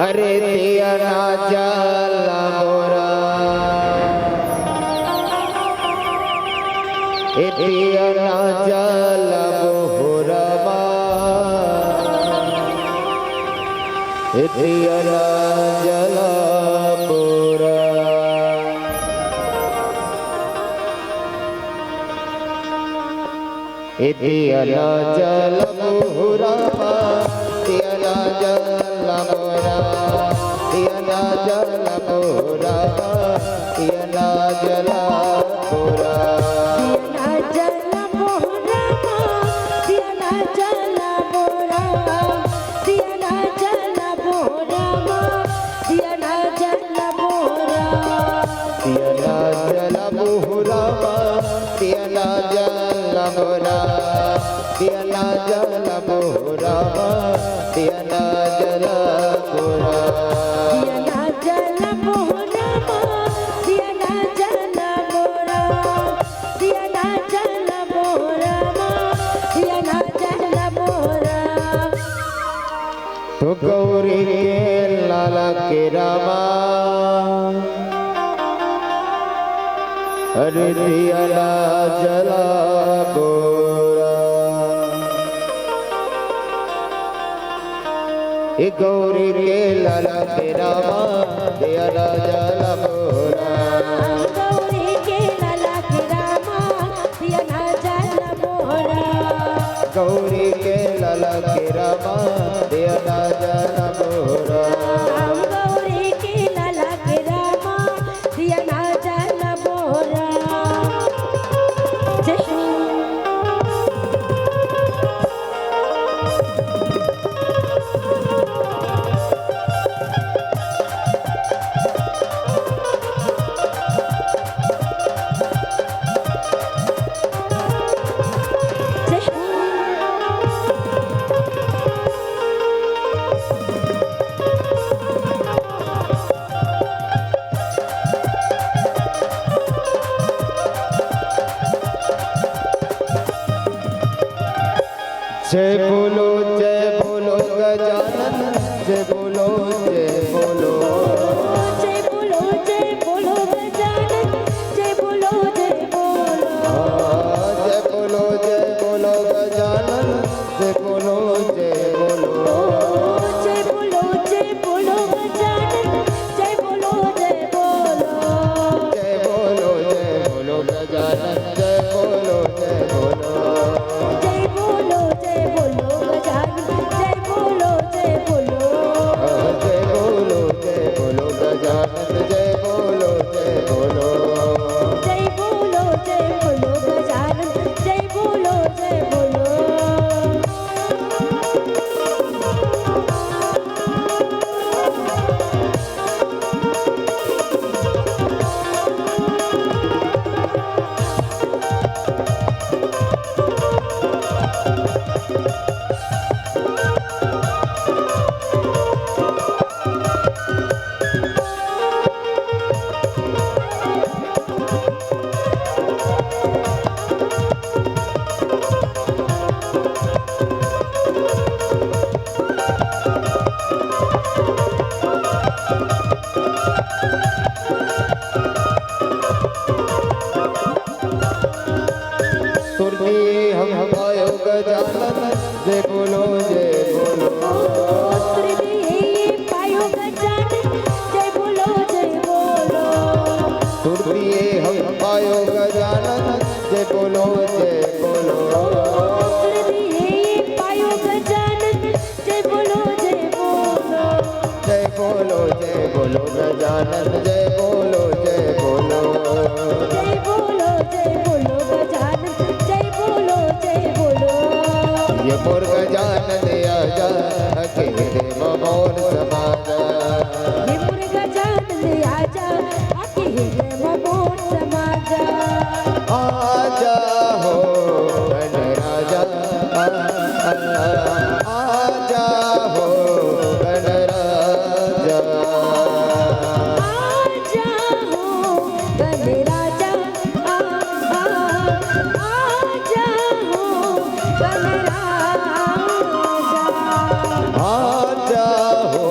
अरे दिया ना जला मोरा दिया ना जला मोहरमा दिया ना जला मोरा दिया ना जला मोहरमा दिया ना जला मोरा दिया ना जला मोरा दिया ना जला मोरा दिया जला मोरा दिया ना जला मोरा दिया ना जला मोरा दिया ना जला मोरा दिया ना जला मोरा दिया ना जला मोरा दिया ना जला मोरा तो गौरी के लाला के रामा अरे दिया ना जला मोरा गौरी के लाला के रामा दिया ना जला मोरा गौरी के लाला के रामा दिया ना जला मोरा गौरी के लाला के रामा दिया ना जला मोरा गौरी के लाला के रामा दिया ना जला मोरा जय बोलो गजानन जय बोलो जय बोलो गजानन जय बोलो जय बोलो जय बोलो गजानन जय बोलो जय बोलो जय बोलो गजानन जय बोलो जय बोलो जय बोलो गजानन जय बोलो जय बोलो जय बोलो गजानन जय बोलो जय बोलो जय बोलो गजानन जय बोलो जय बोलो जय बोलो गजानन जय बोलो जय बोलो हम आयो गजानन जय बोलो पायो गजानन जय बोलो जय बोलो तुरपिए हम आयो गजानन जय बोलो पायो गजानन जय बोलो जय बोलो जय बोलो गजानन जय बोलो जय बोलो गजानन जय बोलो जय बोलो ये मोर गजानन आजा अकेले मोर समाजा ये मोर गजानन आजा अकेले मोर समाजा आजा हो गण राजा आजा हो गण राजा आजा हो गण राजा आजा हो गण राजा आजा हो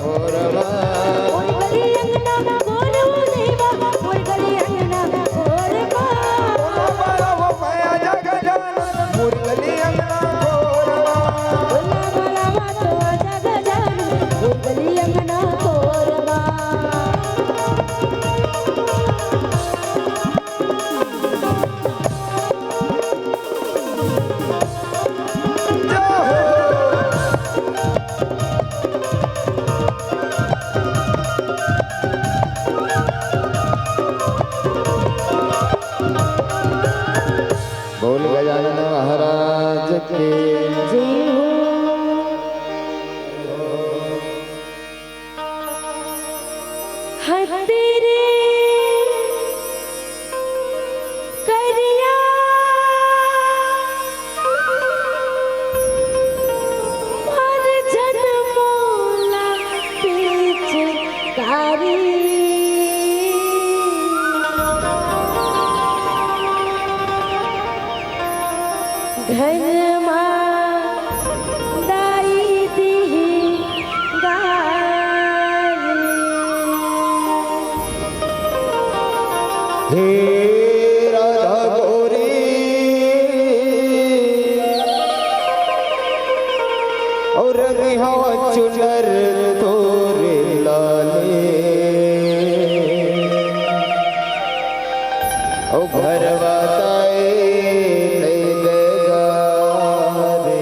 खोरवा और गली अंगना खोर वो देवा और गली अंगना खोरवा बाबा वो पाया जग जान मुरली अंगना खोरवा बोला वाला तो जग जान और गली अंगना खोरवा बोल गजानन महाराज के जय हो हाँ तेरे करिया और जन्मोला पिचकारी घर मां दाई दी गारी हे राधा गौरी और रिहा चुनर तोरे लाले ओ घरवा ताए ले गारे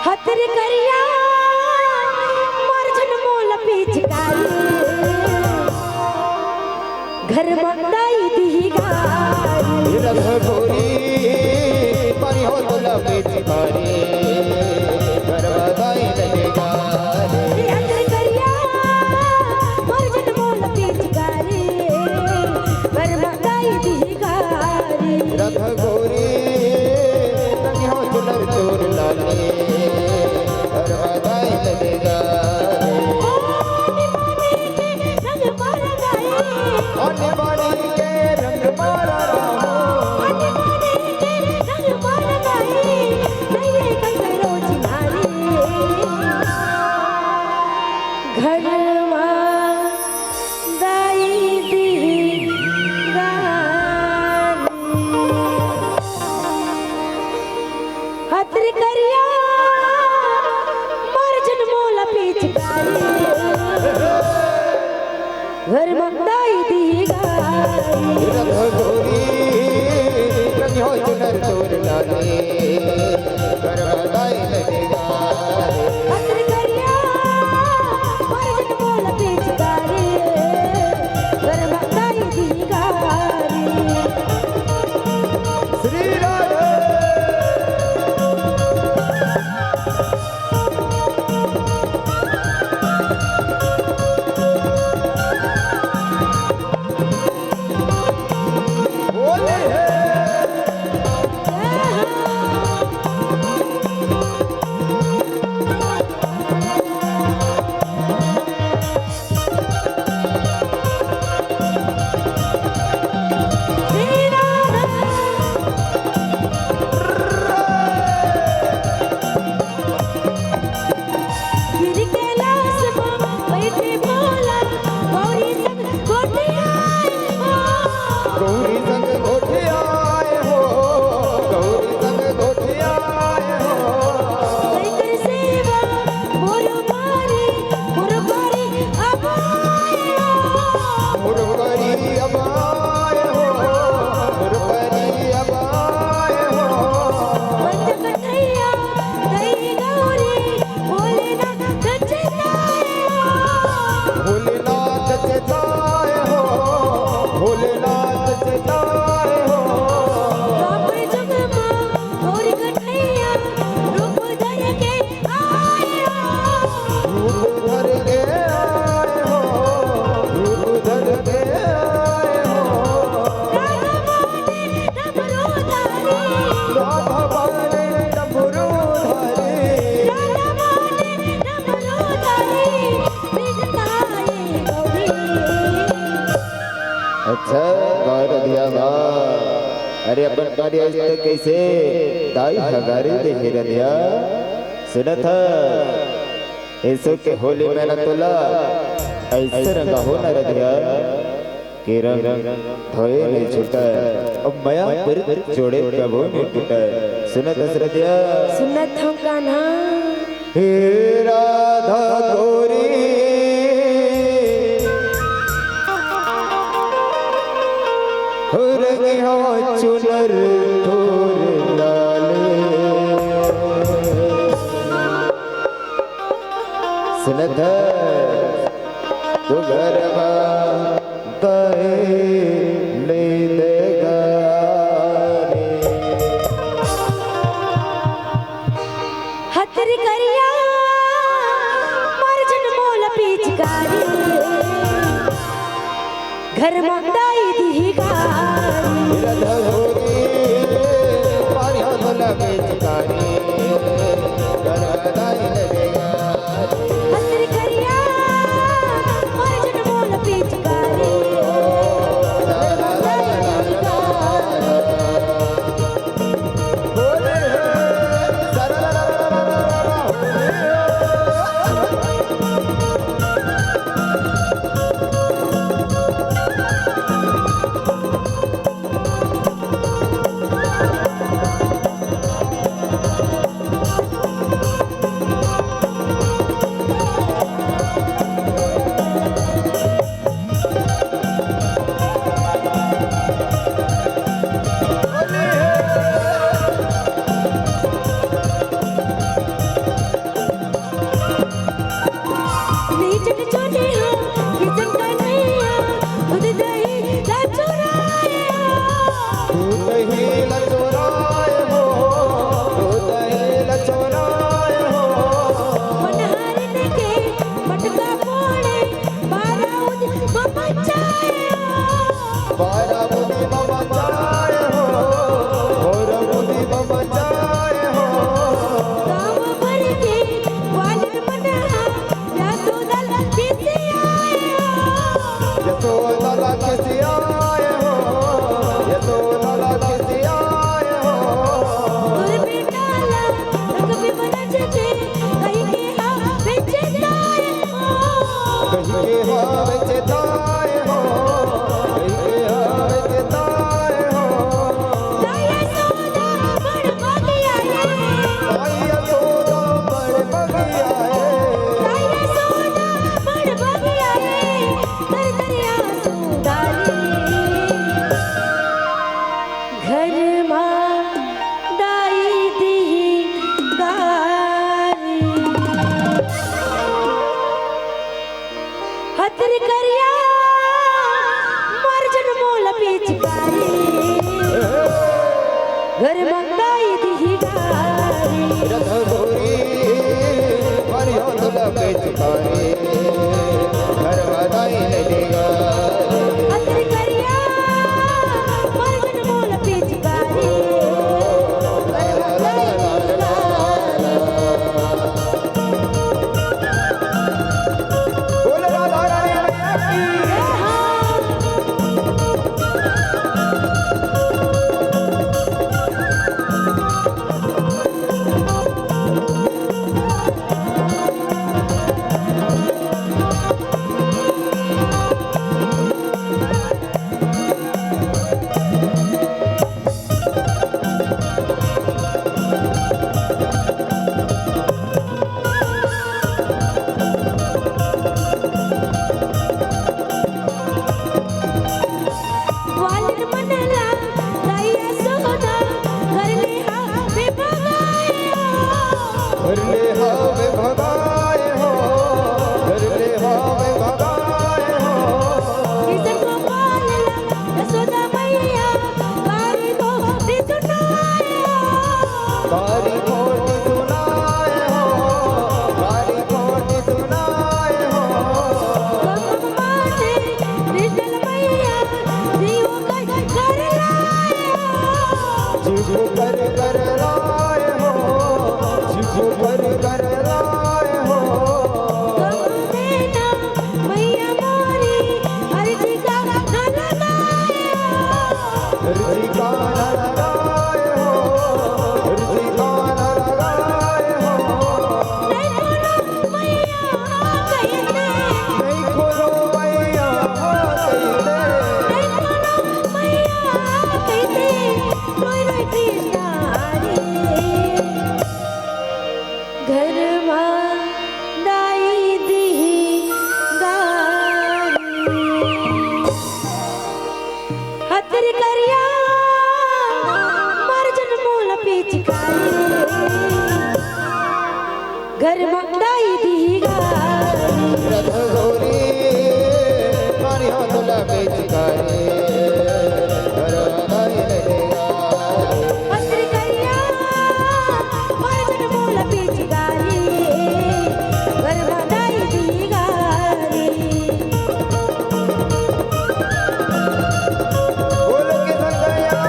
हतर करिया मोर जन्मोल पिचकारी घर मंदाई दी गारी रथ घोरी परी हो तुला पिचकारी घरवा ताए ले गारे हतर करिया मोर जन्मोल पिचकारी घर मंदाई दी गारी रथ घोरी तनी हो चुनर चोर लाले घरवा ताए ले गारे रंग मार गाए आने वाली के रंग मारा राहो रंग मार गाए नैरे कंकरो चिनारी घर मां दाई दी गारी हतर करिया मार जन्मोला पिचकारी घर मंदाई दी गारी रथ घोरी तनी हो चुनर चोर लाले घरवा ताए ले गारे हतर करिया मार जन्मोला पिचकारी घर मंदाई दी गारी श्री राधे बोले अच्छा गौर दिया वाह अरे अपन कार्य इस कैसे दाई हगारे दे हिरदिया सुना था ऐसो के होली में न तुला ऐसे रंगा हो न रदिया कि रंग धोए नहीं छूटा अब मया पर जोड़े कबो नहीं टूटा सुना था रदिया सुनत हम कान्हा हे राधा गौरी चुनर थोर लाले सुनत तू घर ले देगा हथरी करिया मर्जन मोल पिचकारी घर मंदाई दी गारी राधा गौरी पारिया भला पिचकारी घर मंदाई देगा हथरी करिया मर्जन मोल पिचकारी घर मंदाई दी घर मंगाई दी गारी रथ गोरी मारी हो तुला पिचकारी घर मंगाई दी गारी हतर करिया मारजन मोल पिचकारी घर मंगाई दी गारी बोल के संगया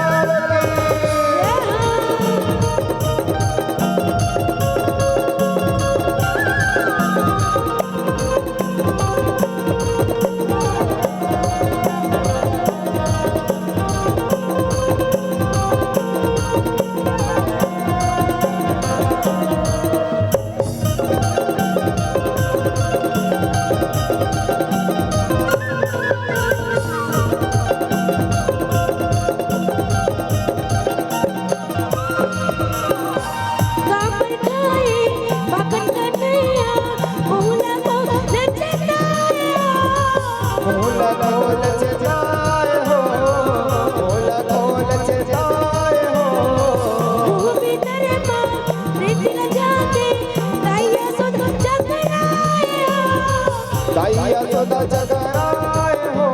कापर खाए बाकन कन्हैया मोहला को नचताया मोला कोल चजाए हो मोला कोल चजाए हो मुँह भीतर माँ प्रीति न जाके ताइया सुध जगराया दाइया सदा जगराए हो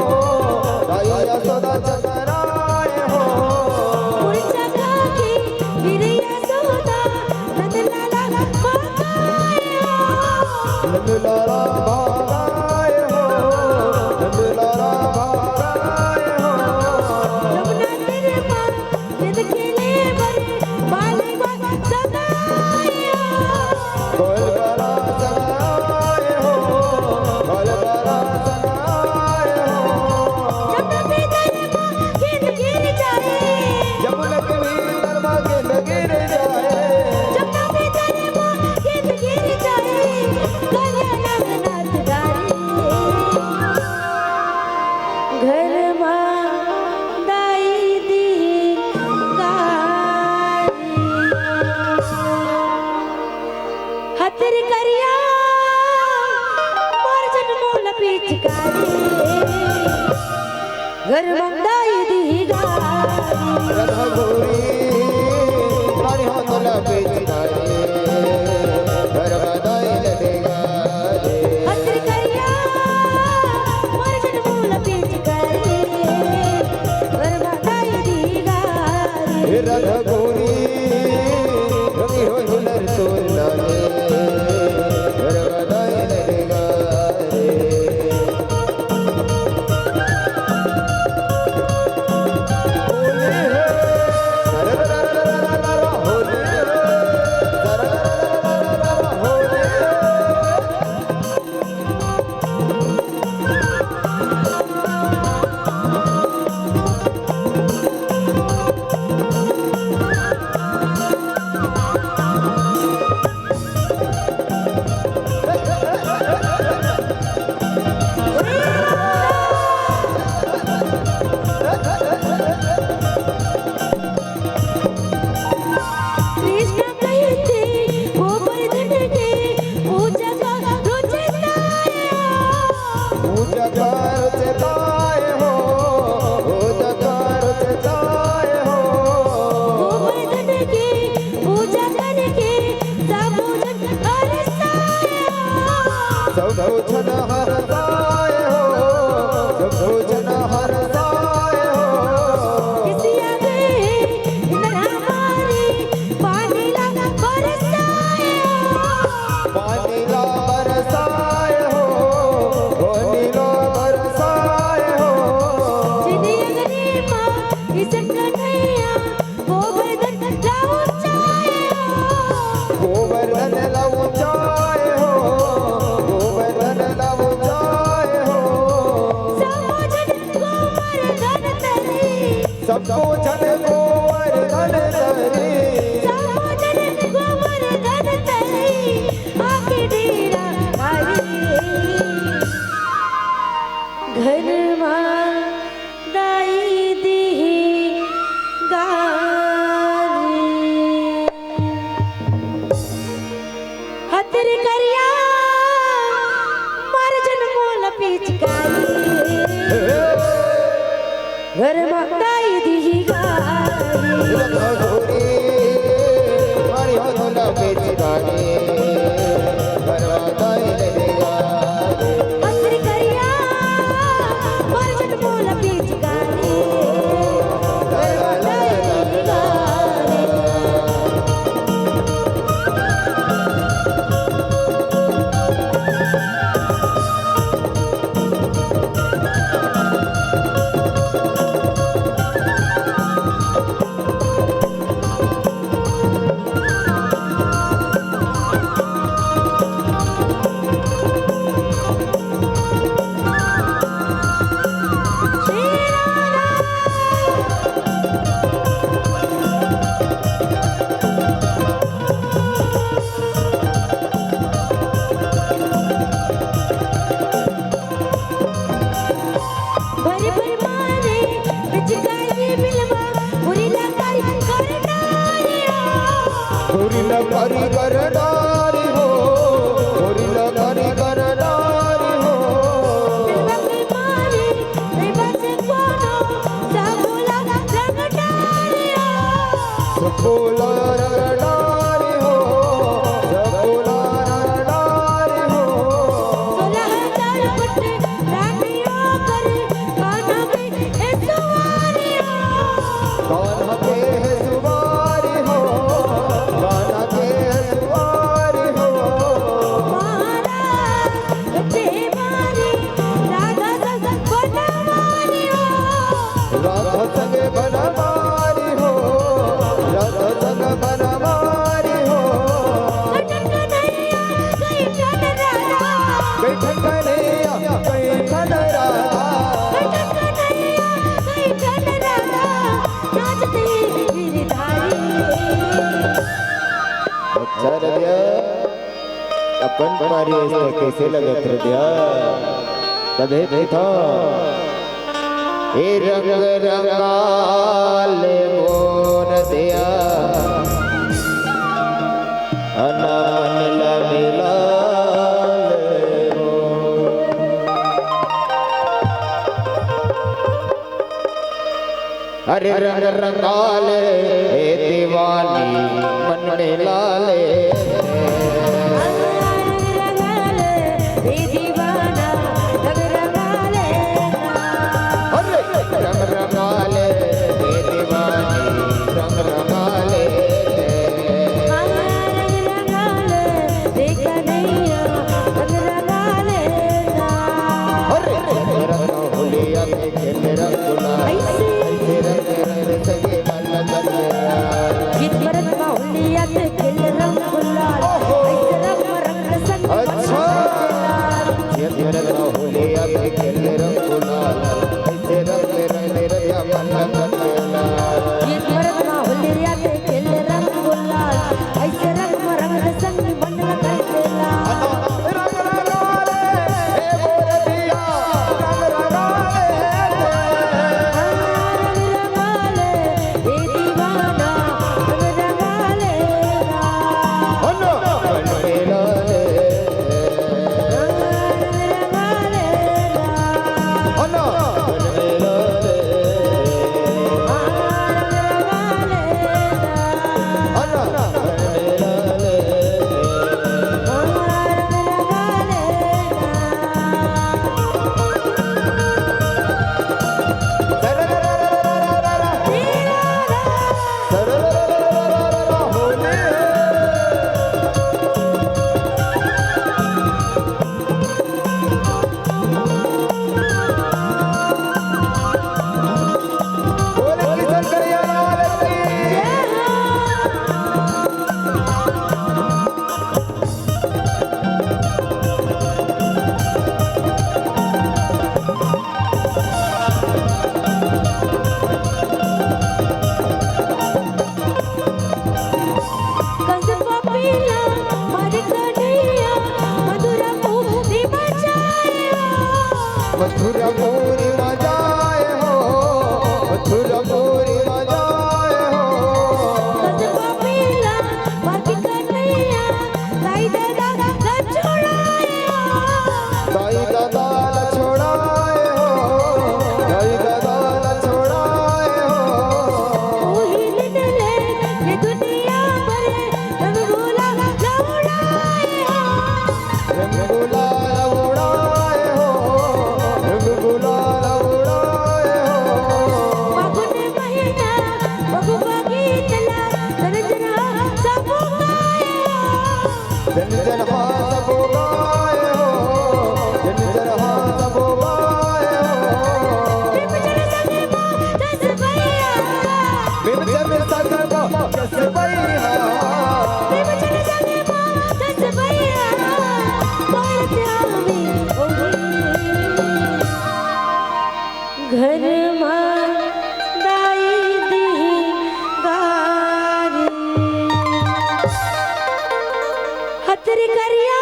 दाइया सदा जगराए हो उड़चा खाके गिरिया सोदा नंदलाला भगाया नंदलाला भागाए हो नंदलाला भागाए हो यमुना तेरे माँ जिद खेले बरे बाले बाल सगाया गोलगला जगाए हो गोलगला जगाए हो जमुना पे तेरे माँ गिर गिर जाए यमुना के भीतर भागे गिर जाए जमुना पे तेरे माँ गिर गिर जाए गलिया नाथ गारी घर माँ दाई दी गारी हतर करिया मारजन मोल पिचकारी घर मंगाई दी गारी रथ गोरी मारी हो तुला पिचकारी घर बधाई देगा रे हतर करिया मारजन मोल पिचकारी घर मंगाई दी गारी रथ गोरी रवि हो झुलर तोलाने घर बधाई देगा रे होली है सररररररररर होली है सररररररररर होली है कृष्ण कहते गोवर्धन के पूजा का रुचिताया पूजकार चेताए हो पूजकार चेताए हो गोवर्धन के पूजा करके सबोधन हरसाया सब भोजन हरसाए हो सब भोजन हरसाए हो किसी आगे इधर हमारी पानी लगा बरसाया पानी ला बरसाए हो पानी ला बरसाए हो जिन्हें अग्नि माँ इस कन्हैया गोवर्धन लाओ चाया गोवर्धन लव चाए हो गोवर्धन लव चाए हो सबो जन गोवर्धन तरी सबको जन गोवर्धन सबो जन तरी गोवर्धन तरी आके डेरा हरी घर माँ दाई दी गारी हतर करिया मारजन मोल पिचकारी घर मंगाई दी गारी रथ गोरी मारी हो तुला पिचकारी परवादाई देगा मंत्री करिया वर्जन बोला बीच गाने परवादाई देगा भरी भरी मारे पिचकारी मिलवा बुरी लगाई करनारिया गोरिल्ला कारी करदारी हो गोरिल्ला कारी करदारी हो मिलवा के मारे रेबा से कोनो सबोला रंगटारिया सबोला रगडारी हो सबोला रगडारी हो 16,000 बट्टे राखियो करे काना पे ए सुवारिया कान्हा के है सुवारी हो कान्हा के है सुवारी हो महाराज बच्चे मारे राधा संग बनवारी हो राधा संग बनवारी हो राधा संग बनवारी हो कटक नैया कई ठन राधा बैठन कन्हैया कई ठन राधा नाचते गिरधारी अच्छा रदिया अपन पारी ऐसे कैसे लगत रदिया तबे देखो ए रंग रंगाले मोर दिया अनमन लमिला अरे रंग रंगाले ए दीवानी मन में लाले रंगाले ए दीवाना रंगाले अरे रंग रंगाले ए दीवानी रंग रंगाले रंगाले देखा नैया रंगाले अरे रंग होलिया के खेल रंग गुलाल ऐसे ऐसे रंग रंग सगे मन बदलिया गीत भरत माहुलिया के खेल रंग गुलाल ऐसे रंग रंग संग अच्छा ये रंग होलिया के खेल रंग गुलाल ऐसे रंग रंग रंग मन बदलिया गीत भरत माहुलिया के खेल रंग गुलाल ऐसे रंग संग मंडल करतेला रंग रंगाले ए मोर दिया रंग रंगाले घर में दाई दी गारी हथरी करिया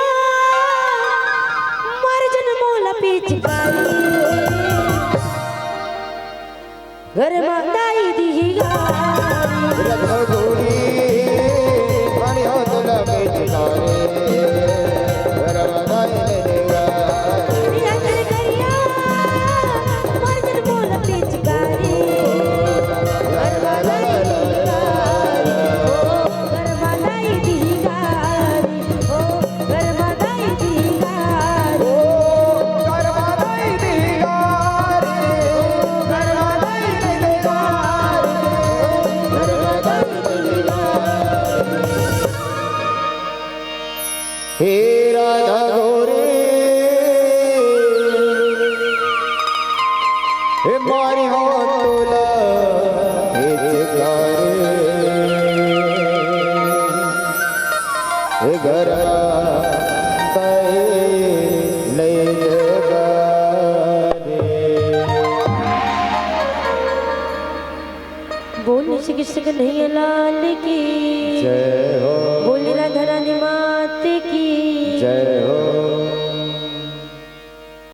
मर्जन मोला पिचकारी घर में दाई दी गारी रघुरी पानी हो तुला बेचनारे वरवदाई देगा हथरी करिया मर्जन मोला पिचकारी घर में दाई दी गारी ओ घर में दाई दी गारी करवादाई देगा करवादाई देगा करवादाई देगा हे राधा गोरे हे मारी हो तुला हे घर ले बोल श्री कृष्ण कन्हैया लाल की जय हो बोल राधा रानी मात की जय